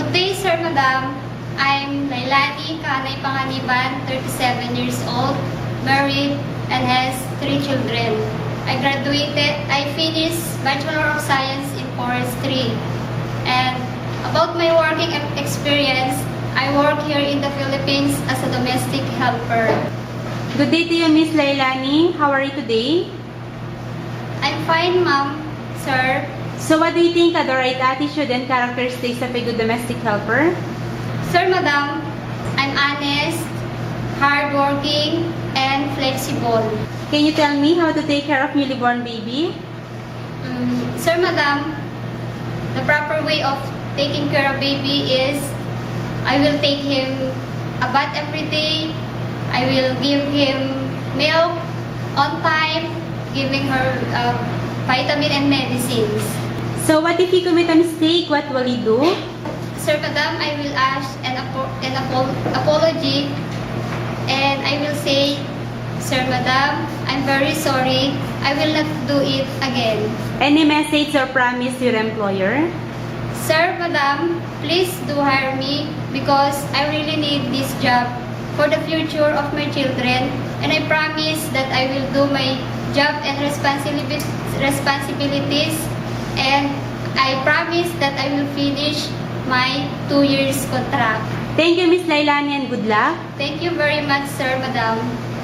Good day, Sir, Madam. I'm Lailani Kanay Panganiban, 37 years old, married, and has 3 children. I finished Bachelor of Science in Forestry. And about my working experience, I work here in the Philippines as a domestic helper. Good day to you, Miss Lailani. How are you today? I'm fine, ma'am, sir. So what do you think are the right attitude and characteristics of a good domestic helper? Sir, Madam, I'm honest, hardworking, and flexible. Can you tell me how to take care of newly born baby? Sir, Madam, the proper way of taking care of baby is I will take him a bath every day. I will give him milk on time, giving her vitamin and medicines. So what if you commit a mistake? What will you do? Sir, Madam, I will ask an apology, and I will say, Sir, Madam, I'm very sorry. I will not do it again. Any message or promise to your employer? Sir, Madam, please do hire me because I really need this job for the future of my children, and I promise that I will do my job and responsibilities, and I promise that I will finish my 2 years contract. Thank you, Miss Lailani, and good luck. Thank you very much, Sir, Madam.